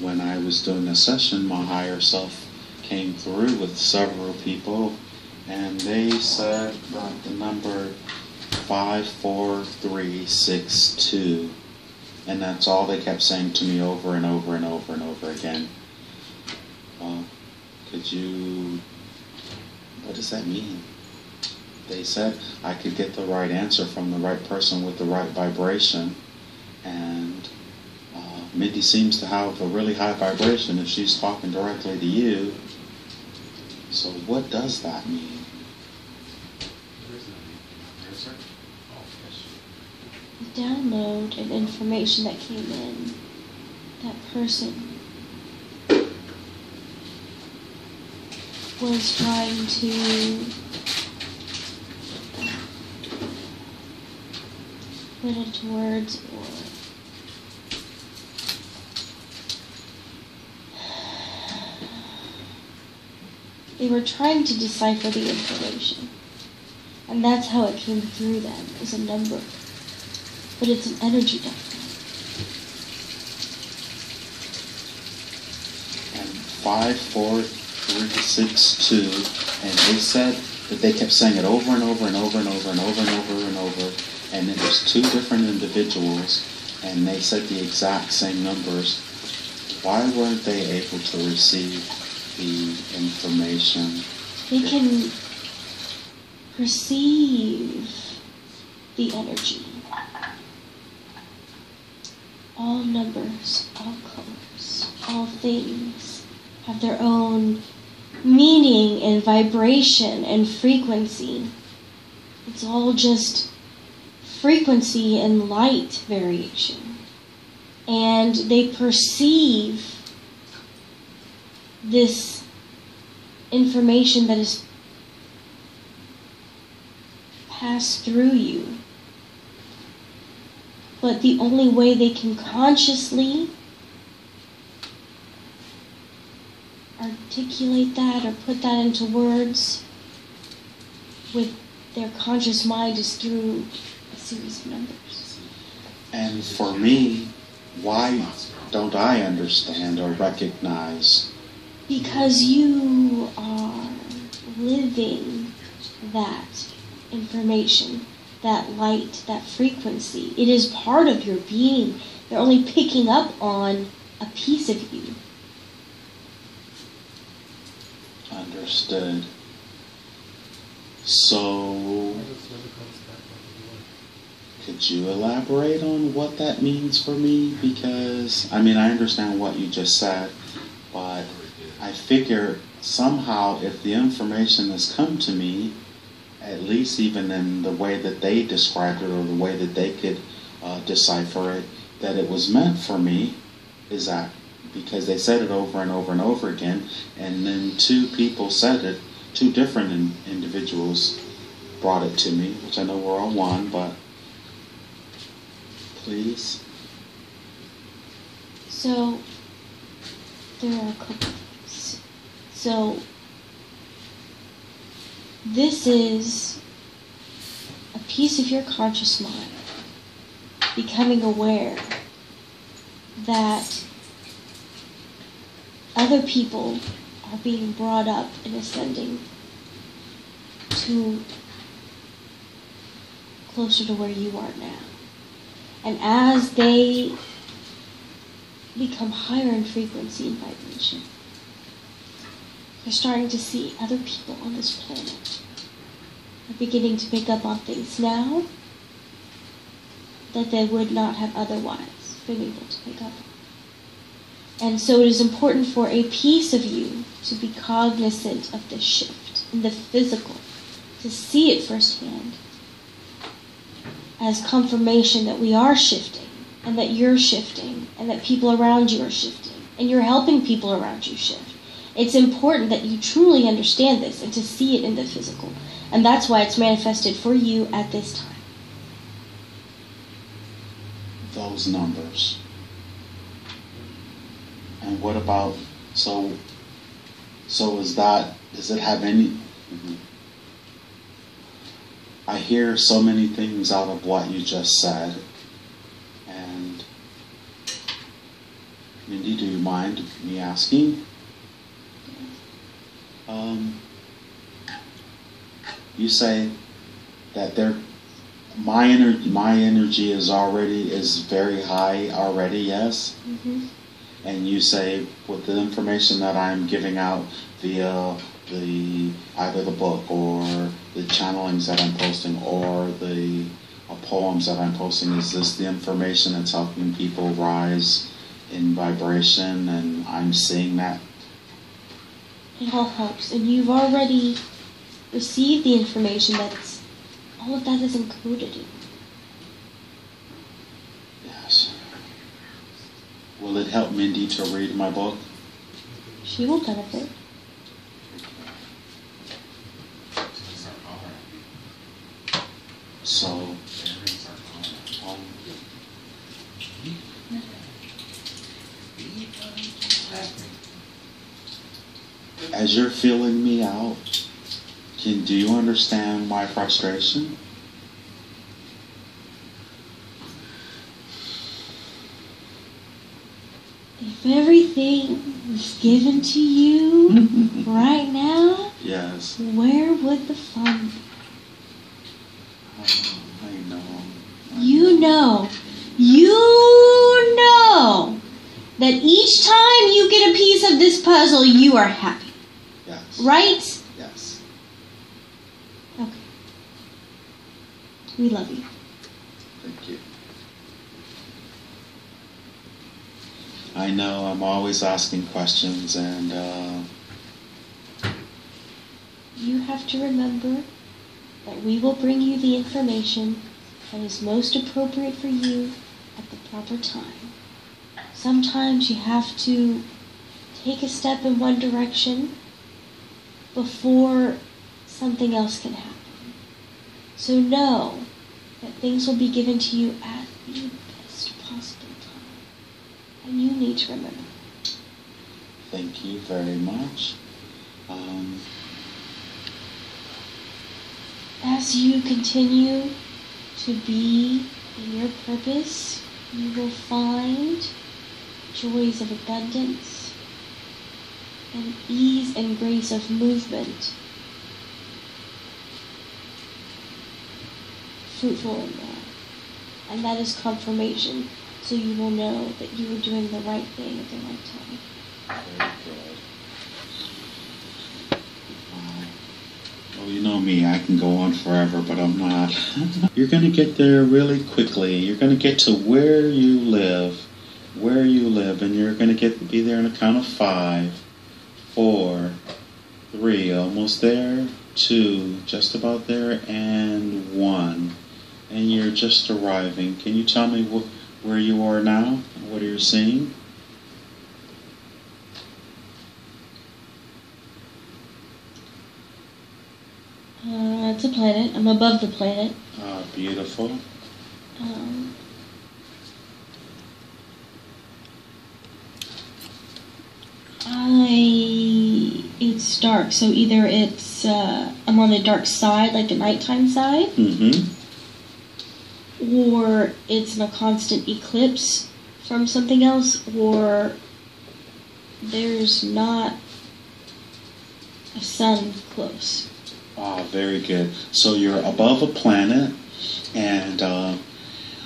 when I was doing a session, my higher self came through with several people, and they said that the number 54362, and that's all they kept saying to me over and over and over and over again. Could you, what does that mean? They said I could get the right answer from the right person with the right vibration, and Mindy seems to have a really high vibration if she's talking directly to you. So what does that mean? The download and information that came in, that person was trying to put into words, or they were trying to decipher the information, and that's how it came through them, as a number, but it's an energy document. And 54362, and they said that they kept saying it over and over and over and over and over and over and over, and it was two different individuals, and they said the exact same numbers. Why weren't they able to receive the information? They can perceive the energy. All numbers, all colors, all things have their own meaning and vibration and frequency. It's all just frequency and light variation. And they perceive this information that is passed through you. But the only way they can consciously articulate that or put that into words with their conscious mind is through a series of numbers. And for me, why don't I understand or recognize? Because you are living that information, that light, that frequency. It is part of your being. They're only picking up on a piece of you. Understood. So, could you elaborate on what that means for me? Because, I mean, I understand what you just said, but I figure somehow if the information has come to me, at least even in the way that they described it or the way that they could decipher it, that it was meant for me. Is that because they said it over and over and over again, and then two people said it, two different individuals brought it to me, which I know we're all one, but please. So, there are a couple things. So, this is a piece of your conscious mind becoming aware that other people are being brought up and ascending to closer to where you are now. And as they become higher in frequency and vibration, they're starting to see other people on this planet are beginning to pick up on things now that they would not have otherwise been able to pick up on. And so it is important for a piece of you to be cognizant of this shift in the physical, to see it firsthand as confirmation that we are shifting, and that you're shifting, and that people around you are shifting, and you're helping people around you shift. It's important that you truly understand this and to see it in the physical. And that's why it's manifested for you at this time. Those numbers. And what about, so is that, does it have any, I hear so many things out of what you just said, and Mindy, do you mind me asking? You say that my energy is very high already, yes? Mm-hmm. And you say with the information that I'm giving out via either the book or the channelings that I'm posting or the poems that I'm posting, is this the information that's helping people rise in vibration, and I'm seeing that? It all helps, and you've already received the information that's all of that is encoded in. Yes. Will it help Mindy to read my book? She will benefit. So, as you're feeling me out, do you understand my frustration? If everything was given to you right now, Yes. where would the fun be? I know. You know that each time you get a piece of this puzzle, you are happy. Yes. Right? Yes. Okay. We love you. Thank you. I know I'm always asking questions, and You have to remember that we will bring you the information that is most appropriate for you at the proper time. Sometimes you have to take a step in one direction before something else can happen. So know that things will be given to you at the best possible time. And you need to remember. thank you very much. As you continue to be in your purpose, you will find joys of abundance and ease and grace of movement fruitful in that. And that is confirmation, so you will know that you are doing the right thing at the right time. Very good. Well, you know me, I can go on forever, but I'm not. You're going to get there really quickly. You're going to get to where you live, and you're going to be there in a count of 5, 4, 3, almost there, 2, just about there, and 1. And you're just arriving. Can you tell me where you are now? What are you seeing? It's a planet. I'm above the planet. Beautiful. It's dark, so either it's I'm on the dark side, like the nighttime side, Mm-hmm. or it's in a constant eclipse from something else, or there's not a sun close. Very good. So you're above a planet, and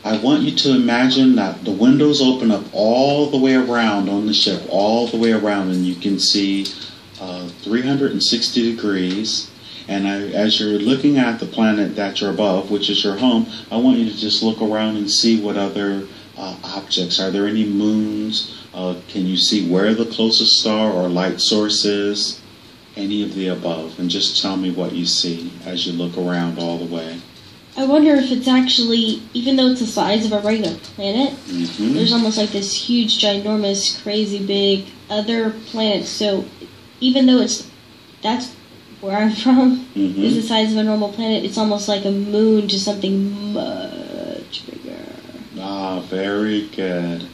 I want you to imagine that the windows open up all the way around on the ship, all the way around, and you can see 360 degrees. And as you're looking at the planet that you're above, which is your home, I want you to just look around and see what other objects. Are there any moons? Can you see where the closest star or light source is? Any of the above, and just tell me what you see as you look around all the way. I wonder if it's actually, even though it's the size of a regular planet, Mm-hmm. there's almost like this huge, ginormous, crazy big other planet. So even though that's where I'm from, Mm-hmm. is the size of a normal planet, it's almost like a moon to something much bigger. Very good.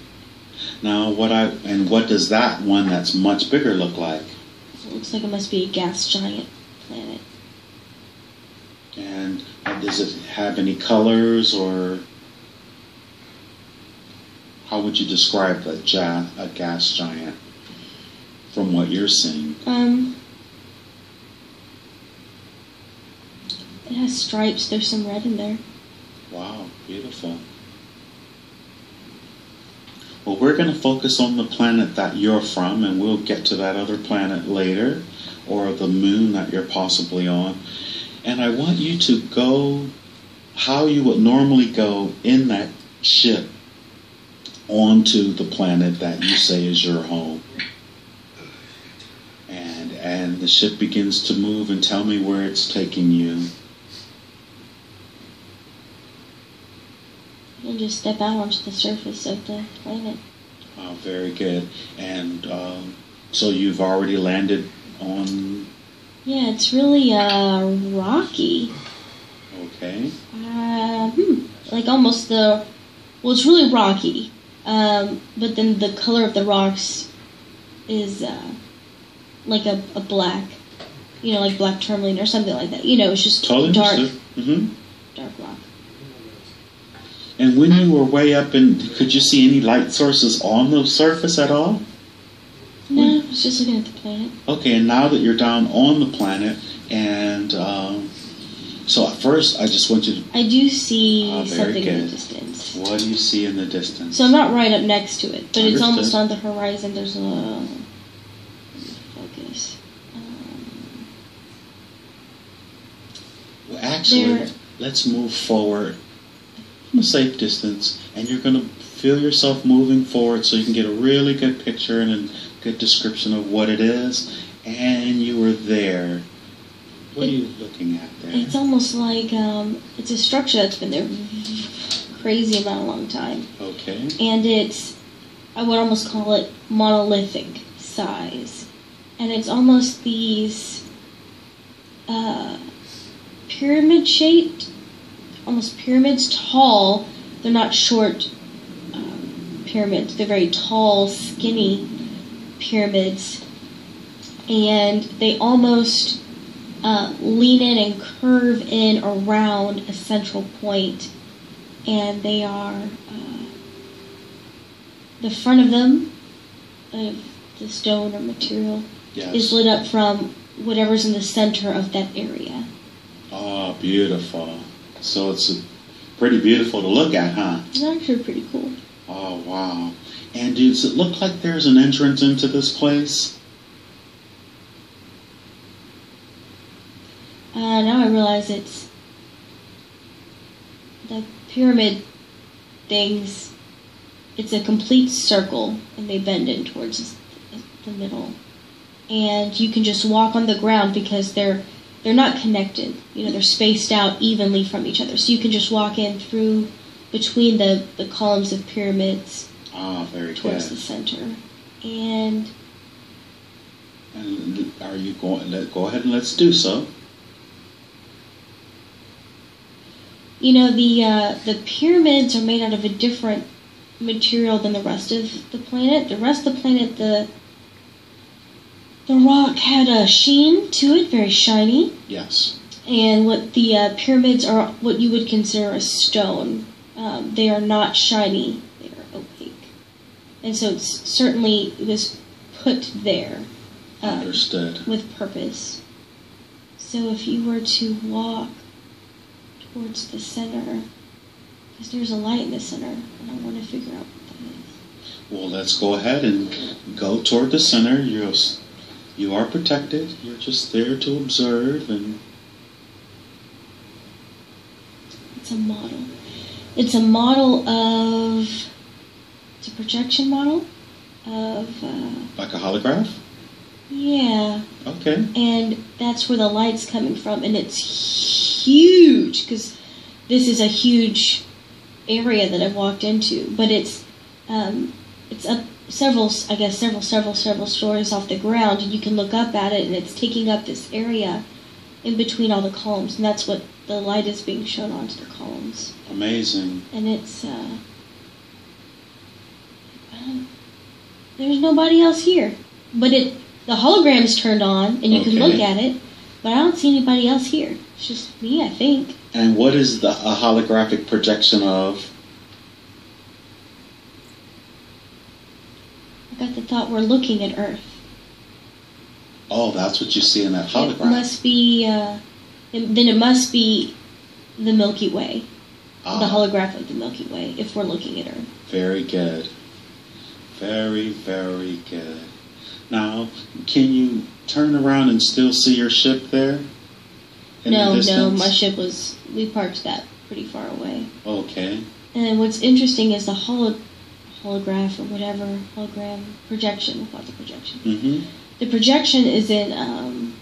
Now, what does that one that's much bigger look like? It looks like it must be a gas giant planet. And does it have any colors or? How would you describe a gas giant from what you're seeing? It has stripes. There's some red in there. Wow, beautiful. Well, we're going to focus on the planet that you're from, and we'll get to that other planet later, or the moon that you're possibly on. And I want you to go how you would normally go in that ship onto the planet that you say is your home. And the ship begins to move, and tell me where it's taking you. And just step out onto the surface of the planet. Oh, very good. And so you've already landed on... Yeah, it's really rocky. Okay. Like almost the... Well, it's really rocky. But then the color of the rocks is like a black, like black tourmaline or something like that. It's just totally dark. Mm-hmm. Dark rock. And when you were way up, could you see any light sources on the surface at all? No, I was just looking at the planet. Okay, and now that you're down on the planet, and so at first I just want you to... I do see very something good. in the distance. What do you see in the distance? So I'm not right up next to it, but Understood. It's almost on the horizon. There's a... Focus. Well, actually, let's move forward from a safe distance, and you're going to feel yourself moving forward so you can get a really good picture and a good description of what it is. And you were there. What are you looking at there? It's almost like it's a structure that's been there crazy amount of long time. Okay. And it's, I would almost call it monolithic size. And it's almost these pyramid-shaped, almost pyramids, tall. They're not short pyramids. They're very tall, skinny pyramids. And they almost lean in and curve in around a central point. And they are, the front of them, of the stone or material, is lit up from whatever's in the center of that area. Oh, beautiful. So it's pretty beautiful to look at, huh? It's actually pretty cool. Oh, wow. And does it look like there's an entrance into this place? Now I realize it's the pyramid things. It's a complete circle, and they bend in towards the middle. And you can just walk on the ground because they're not connected. They're spaced out evenly from each other. So you can just walk in through between the columns of pyramids very towards good. the center. And are you going? Go ahead and let's do so. The pyramids are made out of a different material than the rest of the planet. The rest of the planet, the rock had a sheen to it, very shiny. Yes. And what the pyramids are, what you would consider a stone. They are not shiny. They are opaque. And so it was put there. Understood. With purpose. So if you were to walk towards the center, because there's a light in the center, and I want to figure out what that is. Well, let's go ahead and go toward the center. You are protected. You're just there to observe. And it's a model. It's a model of... It's a projection model of... like a holograph? Yeah. Okay. And that's where the light's coming from. And it's huge, because this is a huge area that I've walked into. But it's up several stories off the ground, and you can look up at it, and it's taking up this area in between all the columns, and that's what the light is being shown onto the columns. Amazing. And it's there's nobody else here, but the hologram is turned on, and you can look at it, but I don't see anybody else here. It's just me, I think. And what is a holographic projection of? got the thought we're looking at Earth. Oh, that's what you see in that hologram. It must be, then it must be the Milky Way. The holograph of the Milky Way, if we're looking at Earth. Very good. Very, very good. Now, can you turn around and still see your ship there? No, my ship we parked that pretty far away. Okay. And what's interesting is the holograph or whatever, hologram, projection, we'll call it the projection. Mm-hmm. The projection is in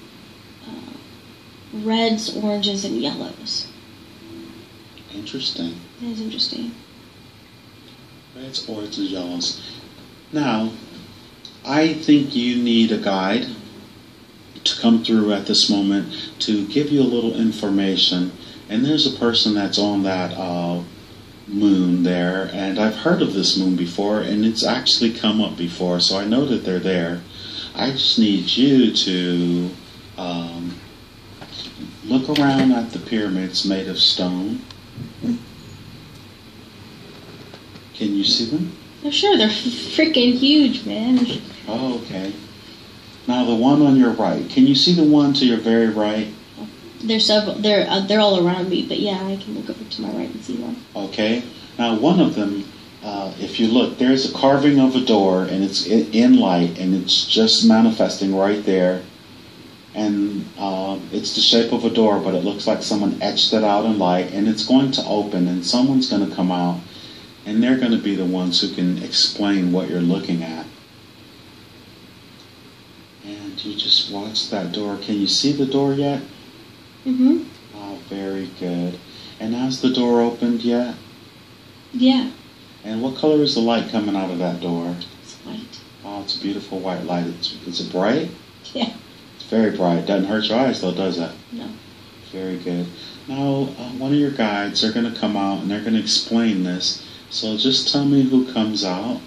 reds, oranges, and yellows. Interesting. That is interesting. Reds, oranges, yellows. Now, I think you need a guide to come through at this moment to give you a little information. And there's a person that's on that moon there, and I've heard of this moon before, and it's actually come up before, so I know that they're there. I just need you to look around at the pyramids made of stone. Can you see them? Oh, sure, they're freaking huge, man. Oh, okay. Now the one on your right. Can you see the one to your very right? There's several. They're all around me, but yeah, I can look over to my right and see one. Okay. Now one of them, if you look, there's a carving of a door, and it's in light, and it's just manifesting right there. And it's the shape of a door, but it looks like someone etched it out in light, and it's going to open, and someone's going to come out, and they're going to be the ones who can explain what you're looking at. And you just watch that door. Can you see the door yet? Mm-hmm. Oh, very good. And has the door opened yet? Yeah. And what color is the light coming out of that door? It's white. Oh, it's a beautiful white light. Is it bright? Yeah. It's very bright. Doesn't hurt your eyes though, does it? No. Very good. Now, one of your guides, they're going to come out and they're going to explain this. So just tell me who comes out.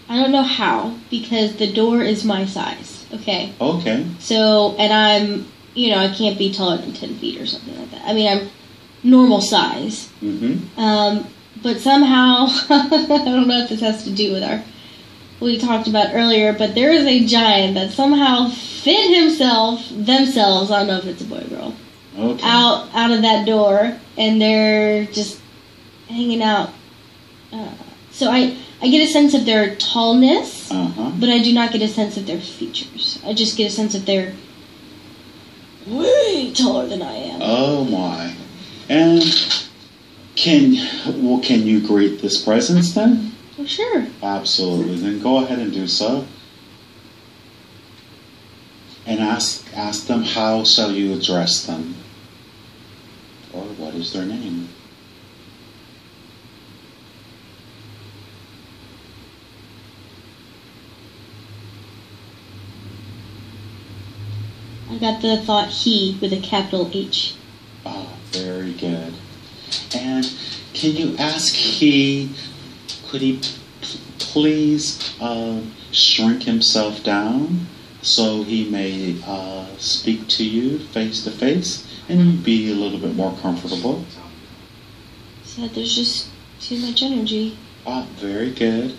I don't know how, because the door is my size, okay? Okay. So, and I'm, I can't be taller than 10 feet or something like that. I mean, I'm normal size. Mm-hmm. But somehow, I don't know if this has to do with what we talked about earlier, but there is a giant that somehow fit themselves, I don't know if it's a boy or girl, okay, out of that door, and they're just hanging out. So I get a sense of their tallness, but I do not get a sense of their features. I just get a sense of they're way taller than I am. Oh my. And can you greet this presence then? Oh, sure. Absolutely. Then go ahead and do so. And ask them, how shall you address them? Or what is their name? I got the thought he with a capital H. Oh, very good. And can you ask could he please shrink himself down so he may speak to you face to face and be a little bit more comfortable? So there's just too much energy. Ah, very good.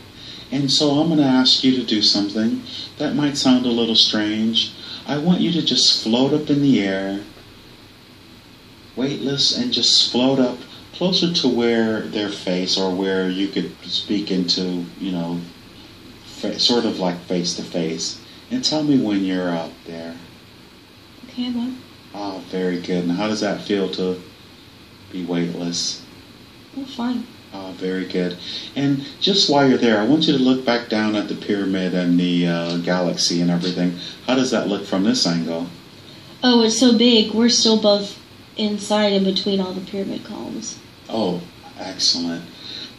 And so I'm going to ask you to do something that might sound a little strange. I want you to just float up in the air, weightless, and just float up closer to where their face, or where you could speak into, sort of like face to face. And tell me when you're up there. Okay, I'm up. Oh, very good. And how does that feel to be weightless? Oh, fine. Oh, very good. And just while you're there, I want you to look back down at the pyramid and the galaxy and everything. How does that look from this angle? Oh, it's so big. We're still both inside in between all the pyramid columns. Oh, excellent.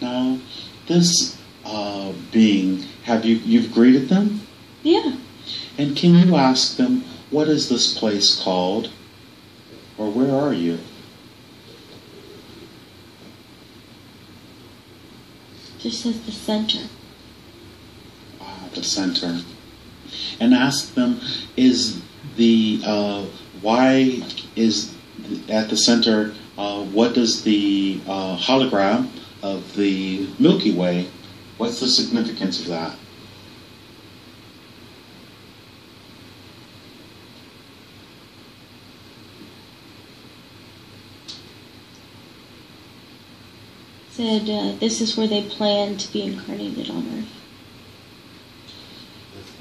Now, this being, you've greeted them? Yeah. And can you ask them, what is this place called? Or where are you? Just says the center. Ah, the center. And ask them, is the why is at the center? What does the hologram of the Milky Way? What's the significance of that? said this is where they plan to be incarnated on Earth.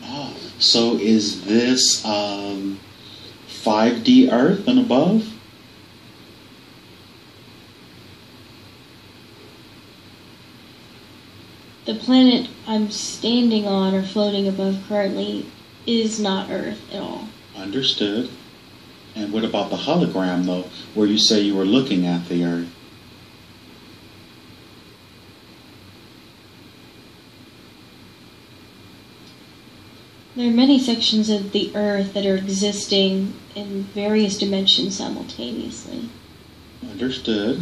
Oh, so is this 5D Earth and above? The planet I'm standing on or floating above currently is not Earth at all. Understood. And what about the hologram, though, where you say you were looking at the Earth? There are many sections of the Earth that are existing in various dimensions simultaneously. Understood.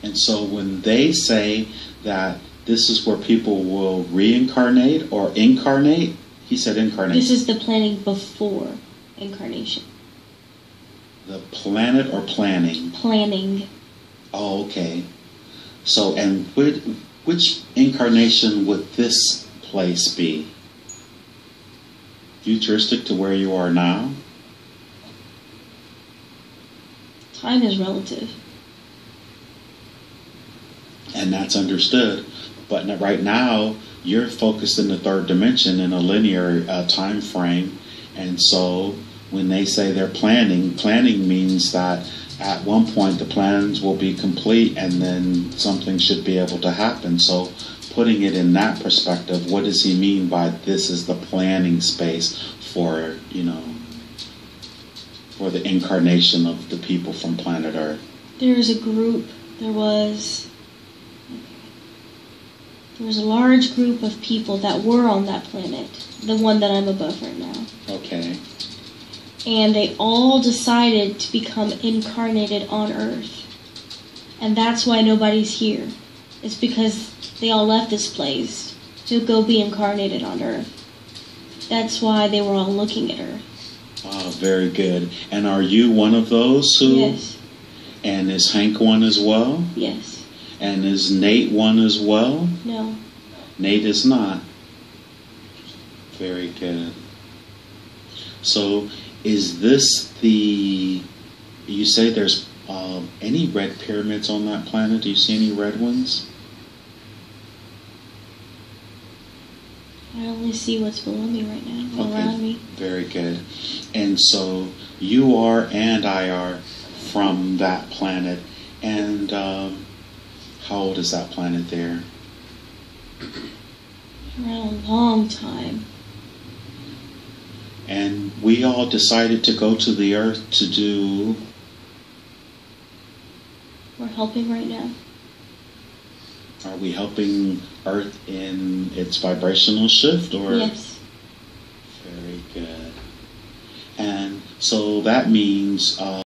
And so when they say that this is where people will reincarnate or incarnate, he said incarnate. This is the planning before incarnation. The planet or planning? Planning. Oh, okay. So, and which incarnation would this place be? Futuristic to where you are now? Time is relative. And that's understood. But right now, you're focused in the third dimension in a linear time frame. And so when they say they're planning means that at one point the plans will be complete and then something should be able to happen. So putting it in that perspective, what does he mean by this is the planning space for, for the incarnation of the people from planet Earth? There was a large group of people that were on that planet, the one that I'm above right now. Okay. And they all decided to become incarnated on Earth. And that's why nobody's here. It's because they all left this place to go be incarnated on Earth. That's why they were all looking at Earth. Wow, very good. And are you one of those who? Yes. And is Hank one as well? Yes. And is Nate one as well? No. Nate is not. Very good. So is this you say there's any red pyramids on that planet? Do you see any red ones? I only see what's below me right now, Okay. around me. Very good. And so you are and I are from that planet. And how old is that planet there? Around a long time. And we all decided to go to the Earth to do... We're helping right now. Are we helping Earth in its vibrational shift? Or? Yes. Very good. And so that means...